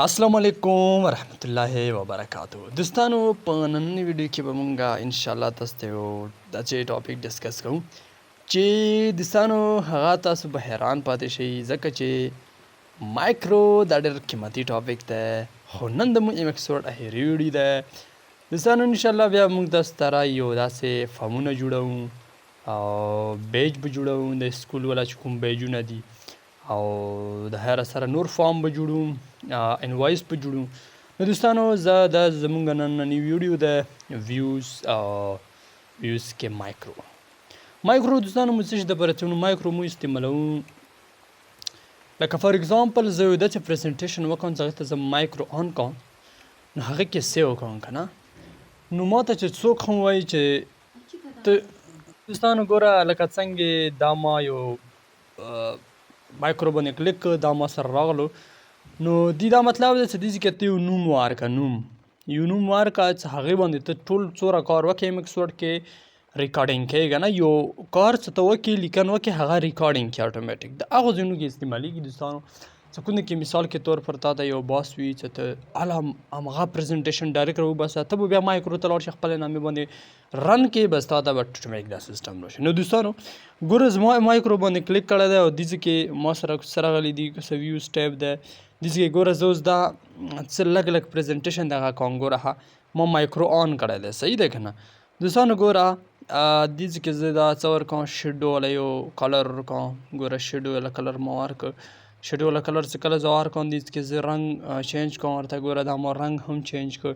السلام علیکم ورحمت الله وبرکاتو دوستانو په نننۍ ویډیو کې به مونږ انشاءالله تاسو ته یو داسې ټاپک ډسکس کوو چې دوستانو هغه تاسو به حیران پاتې شئ ځکه چې مایکرو دا ډېر قیمتي ټاپک دی خو نن د مونږ اپیسوډ اخري ویډیو دی دوستانو انشاءالله بیا مونږ تاسو ته یو داسې فارمونه جوړوو او بیج به جوړوو د سکول والا چې کوم بیجونه دي او د هر سره نور فارم به جوړو انوایس به جوړو نو دوستانو زه دا زمونږ نننی ویډیو د ویوز کې مایکرو دوستانو مو څه شي دپاره چې مایکرو مو استعمالوو لکه فار اگزامپل زه یو داسې پریزنټیشن وکړم چې هغې ته زه مایکرو آن کوم نو هغې کې سیو کوم که نه نو ما ته چې څوک هم وایي چې ته دوستانو ګوره لکه څنګه دا ما یو مایکرو باندې کلیک دا ما سره راغلو نو دی دا مطلب دی چې دې کې ته یو نوم ورکړه یو نوم ورکړه چې هغې باندې ته ټول څومره کار وکړې ایم ایکس ورډ کې ریکارډینګ کوې که نه یو کار چې ته وکړې لیکن وکړې هغه ریکارډینګ کړي اټومیټیک د هغو ځایونو کې استعمالیږي دوستانو چې کوم کې مثال کې طور پر تا ته یو باس وي چې ته هله همغه پریزنټیشن ډایرکټ راوباسه ته به بیا مایکرو ته لاړ شې خپلې نامې باندې رن کې بس تا ته به اټومیټیک دا سیسټم راشي نو دوستانو ګوره زما مایکرو باندې کلیک کړی دی او دې کې ما سره څه راغلی دي څه ویوز ټیب دی دې کې ګوره زه اوس دا څه لږ لږ پریزنټیشن دغه کوم ګوره ما مایکرو آن کړی دی صحیح دی که نه دوستانو ګوره دې کې زه دا څه ورکوم شیډ والا یو کلر ورکوم ګوره شیډ والا کلر ما ورکړ شیډ والا کلر چې کله زه ورکوم دې کې زه رنګ چینج کوم ورته ګوره دا ما رنګ هم چینج کړ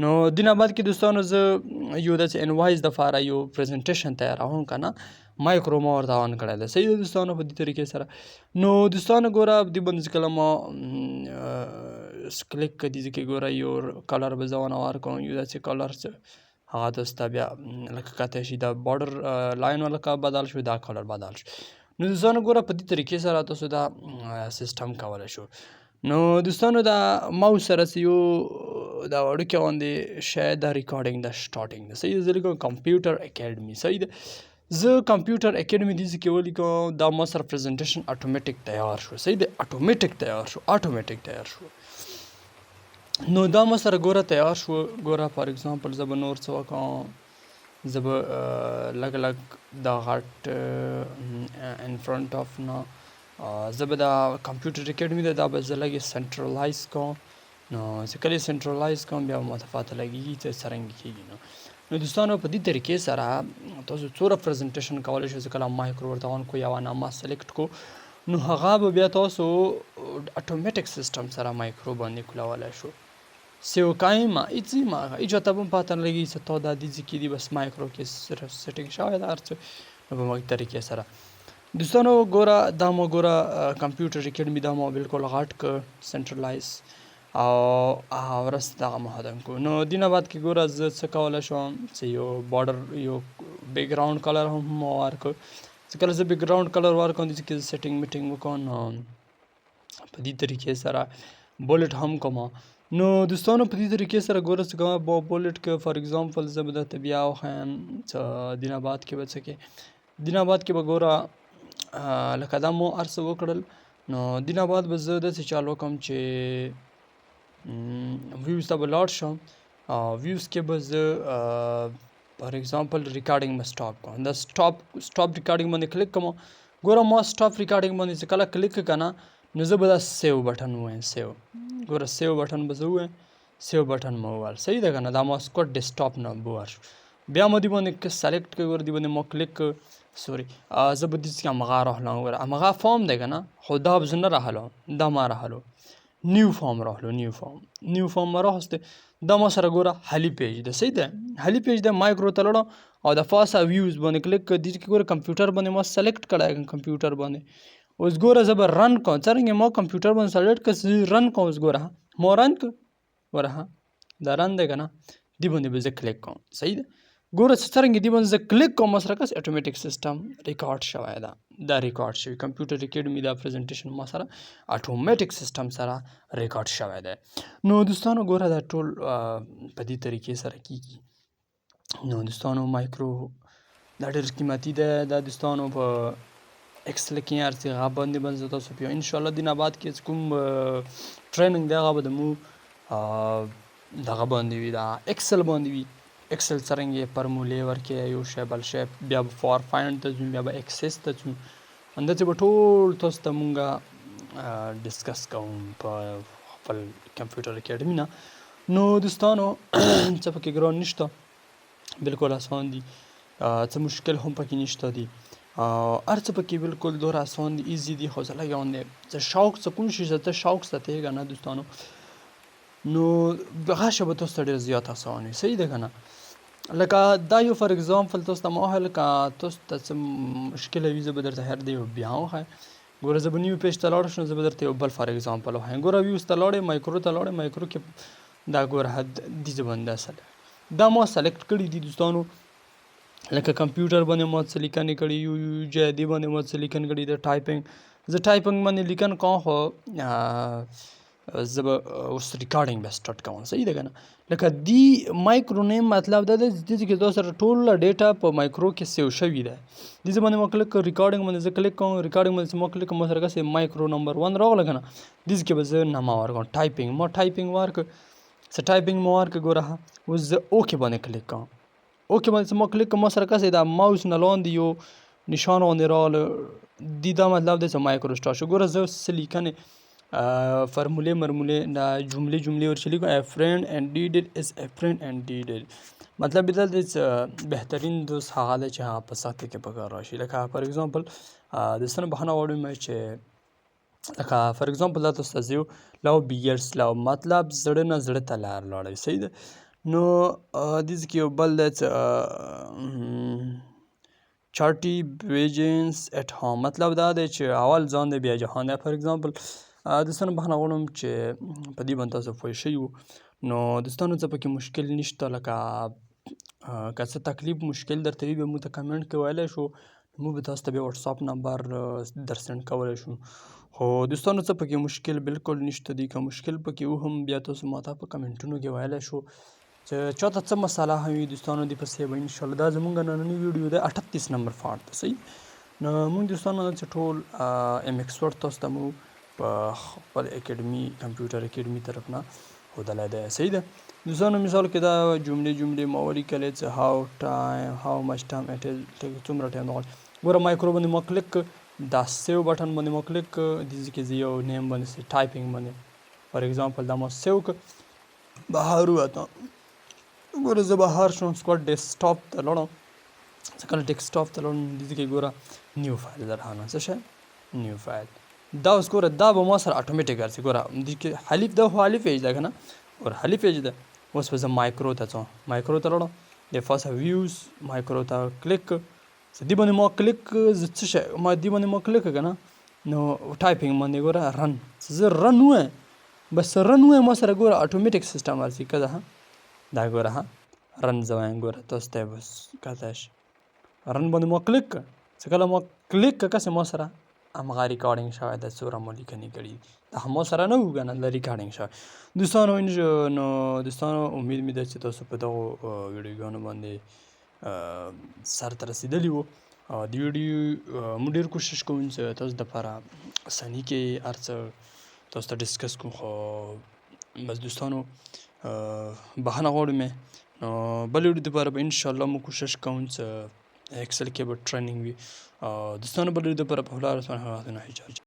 نو دې نه بعد کې دوستانو زه یو داسې انوایس دپاره یو پریزنټیشن تیاروم که نه مایکرو ما ورته آن کړی دی صحیح دی دوستانو په دې طریقې سره نو دوستانو ګوره دې باندې چې کله ما کلیک کړه دې کې ګوره یو کلر به زه ونه ورکوم یو داسې کلر چې هغه تاسو ته بیا لکه کتلی شي دا بارډر لاین والا بدل شو دا کلر بدل شو نو دوستانو ګوره په دې طریقې سره تاسو دا سیسټم کولی شو نو دوستانو دا ماوس سره چې یو دا وړوکی غوندې شی دا ریکارډینګ دا سټارټینګ دی صحیح دی زه لیکم کمپیوټر اکیډمي صحیح دی زه کمپیوټر اکیډمي دې کې ولیکم دا ما سره پریزنټیشن اټومیټیک تیار شو صحیح دی اټومیټیک تیار شو نو دا ما سره ګوره تیار شو ګوره فار اگزامپل زه به نور څه وکړم زه به لږ لږ دا غټ ان فرنټ آف نه زه به دا کمپیوټر اکیډمي دا به زه لږ سنټرلایز کوم نو چې کله یې سنټرلایز کوم بیا ما ته پته لګېږي چې څرنګه کېږي نو دوستانو په دې طریقې سره تاسو څومره پریزنټیشن کولی شئ چې کله مایکرو ورته آن کو یا نامه سلیکټ کو نو هغه به بیا تاسو اټومیټیک سیسټم سره مایکرو باندې کولی شو سیو کایم ایچ چاته هم پته نه لګي چې تا دا دې کې دي بس مایکرو کې صرف سیټینګ شوی ده هر څه نو په همغې طریقې سره دوستانو ګوره دا ما ګوره کمپیوټر اکیډمي دا ما بالکل غټ که سنټرلایز او ورسته دغه ما ختم کړو نو دې نه بعد کې ګوره زه څه کولی شم چې یو بارډر یو بیکګراؤنډ کلر هم ما ورکړ چې کله زه بیکګراؤنډ کلر ورکړم دې کې سیټینګ میټینګ وکړم نو په دې طریقې سره بولټ هم کوم نو دوستانو په دې طریقې سره ګوره چې کومه بولټ کې فار اگزامپل زه به درته بیا وښیم چې دې نه بعد کې به څه کې دې نه بعد کې به ګوره لکه دا مو هر څه وکړل نو دې نه بعد به زه داسې چالو کوم چې ویوز ته به لاړ شم ویوز کې به زه فار اگزامپل ریکارډینګ به سټاپ کوم دا سټاپ ریکارډینګ باندې کلیک کوم ګوره ما سټاپ ریکارډینګ باندې چې کله کلیک که نه نو زه به دا سیو بټن ووایم سیو ګوره سیو بټن به زه ووایم سیو بټن مو وویل صحیح ده که نه دا ما سکوټ ډیسکټاپ نه به ور شو بیا مو دې باندې سلیکټ کړئ ګوره دې باندې ما کلیک سوري زه به دې کې همغه راحلم ګوره همغه فارم دی که نه خو دا به زه نه راحلوم دا ما راحلو نیو فارم راحلو نیو فارم ما راخسته دا ما سره ګوره هلي پیج ده صحیح ده هلي پیج ده مایکرو ته لاړم او د فاسا ویوز باندې کلیک کړ دې کې ګوره کمپیوټر باندې ما سلیکټ کړی کمپیوټر باندې اوس ګوره زه به رن کوم څرنګه ما کمپیوټر باندې سلیکټ کړ رن کوم اوس ګوره ما رن کړ ګوره دا رن دی که نه دې باندې به زه کلیک کوم صحیح ده ګوره چې څرنګه دې باندې زه کلیک کوم ما سره کس اټومیټیک سیسټم ریکارډ شوی ده دا ریکارډ شوی کمپیوټر اکیډمي دا پریزنټیشن ما سره اټومیټیک سیسټم سره ریکارډ شوی دی نو دوستانو ګوره دا ټول په دې طریقې سره کېږي نو دوستانو مایکرو دا ډېر قیمتي دی دا دوستانو په ایکسل کې هر څه هغه باندې به زه تاسو په ان شاء الله دین آباد کې کوم ټریننګ دی هغه به د مو دغه باندې وي دا ایکسل باندې وي. ایکسل څرنګه فرمولې ورکې یو شی بل شی بیا به فار فایند ته ځو بیا به ایکسس ته ځو همداسې به ټول تاسو ته مونږ ډسکس کوم په خپل کمپیوټر اکیډمي نه. نو دوستانو څه پکې ګران نشته، بالکل آسان دي، څه مشکل هم پکې نشته دي، هر څه پکې بالکل دور آسان دي، ایزی دي. خو زه لګیان دی څه شوق څه کوم شي ته شوق ساتېږه نه دوستانو نو هغه شی به تاسو ته ډېر زیات آسان وي. صحیح ده که نه؟ لکه دا یو فار اګزامپل تاسو ته ما وښیل که تاسو ته څه مشکله وي زه به درته هر دی یو بیا وښایم. ګوره زه به نیو پیج ته لاړ شم، زه به درته یو بل فار اګزامپل وښایم. ګوره ویوز ته لاړې، مایکرو ته لاړې، مایکرو کې دا ګوره دیزه باندې اصل دا ما سلیکټ کړي دي دوستانو. لکه کمپیوټر باندې ما څه لیکنې کړي، یو جې دې باندې ما څه لیکنې کړي، د ټایپنګ زه ټایپنګ باندې لیکن کوم خو زه به اوس ریکارډینګ بیا سټارټ کوم. صحیح ده که نه؟ لکه دی مایکرو نیم مطلب دا دی چې کې دا سره ټوله ډیټا په مایکرو کې سیو شوي ده. دې باندې ما کلیک ریکارډینګ باندې زه کلیک کوم، ریکارډینګ باندې ما کلیک کوم، ما سره کسې مایکرو نمبر 1 راغله که نه، دې کې به زه نامه ورکوم ټایپنګ، ما ټایپنګ ورکړ، څه ټایپنګ ما ورکړ. ګوره اوس زه اوکې باندې کلیک کوم، اوکې باندې ما کلیک کوم، ما سره کسې دا ماوس نه لاندې یو نشان باندې راغله، دی دا مطلب دی چې مایکرو سټارټ شو. ګوره زه څه لیکنې فرمولې مرمولې دا جملې ورچې لیکم. ا فرینډ اینڈ ډیډل از ا فرینډ اینڈ ډیډل مطلب دا دی چې بهترین دوست هغه دی چې هغه په سخته کې په کار راشي. لکه فار اګزامپل د څه نه بهانه غواړم چې لکه فار اګزامپل دا تاسو ته زه لو بیګرس لو مطلب زړه نه زړه ته لار لاړی. صحیح ده؟ نو دې کې یو بل دی چې چارټي بیجنس ایټ هوم مطلب دا دی چې اول ځان دی بیا جهان دی. فار اګزامپل دوستانو بخښنه غواړم چې په دې باندې تاسو پوه شوي وو. نو دوستانو څه پکې مشکل نشته، لکه که څه تکلیف مشکل درته وي بیا موږ ته کمنټ کې ویلی شو، موږ به تاسو ته بیا وټساپ نمبر در سینډ کولی شو. خو دوستانو څه پکې مشکل بالکل نشته دي، که مشکل پکې و هم بیا تاسو ماته په کمنټونو کې ویلی شو چې چاته څه مسله هم وي دوستانو دې پسې به انشاءالله. دا زموږ نننی ویډیو دی 38 نمبر پارټ دی. صحیح؟ نو موږ دوستانو چې ټول ایم ایکس ورډ تاسو ته موږ په خپل اکیډمي کمپیوټر اکیډمي طرف نه ښودلی دی. صحیح ده دوستانو؟ مثال کې دا جملې ما ولیکلې چې هاو مچ ټایم اټ از څومره ټایم غواړي. ګوره مایکرو باندې ما کلیک دا سیو بټن باندې ما کلیک دې کې زه یو نیم باندې ټایپنګ باندې فار اګزامپل دا ما سیو کړ بهر ووته. ګوره زه بهر شوم سکواد ډیسکټاپ ته لاړم، چې کله ډیسکټاپ ته لاړم دې کې ګوره نیو فایل درهانه څه شی نیو فایل دا اوس ګوره دا به ما سره اټومیټیک ګرځي. ګوره دې کې حلیف دا خو حلیف پیج ده که نه، ګوره حلیف پیج ده. اوس به زه مایکرو ته ځم، مایکرو ته لاړم د فاست ویوز مایکرو ته کلیک چې دې باندې ما کلیک زه څه شی ما دې باندې ما کلیک که نه نو ټایپنګ باندې ګوره رن زه رن ووایم بس رن ووایم ما سره ګوره اټومیټیک سیسټم ورځي که ده دا ګوره رن زه وایم. ګوره تاسو ته بس کته شي رن باندې ما کلیک کړ، چې کله ما کلیک کړ کسې ما سره همغه ریکارډینګ شوی ده څومره مو لیکنې کړي دا هم ما سره نه وو که نه دا ریکارډینګ شوی. دوستانو نو دوستانو امید مې ده چې تاسو په دغو ویډیوګانو باندې سر ته رسېدلي وو. د ویډیو موږ ډېر کوشش کوو چې تاسو دپاره اساني کې هر څه تاسو ته ډسکس کوو. خو بس دوستانو بهانه غواړو مې بل ویډیو دپاره به انشاءالله موږ کوشش کوو چې ایکسل کې به ټریننګ وي. دوستانو بل ویډیو دپاره په خپله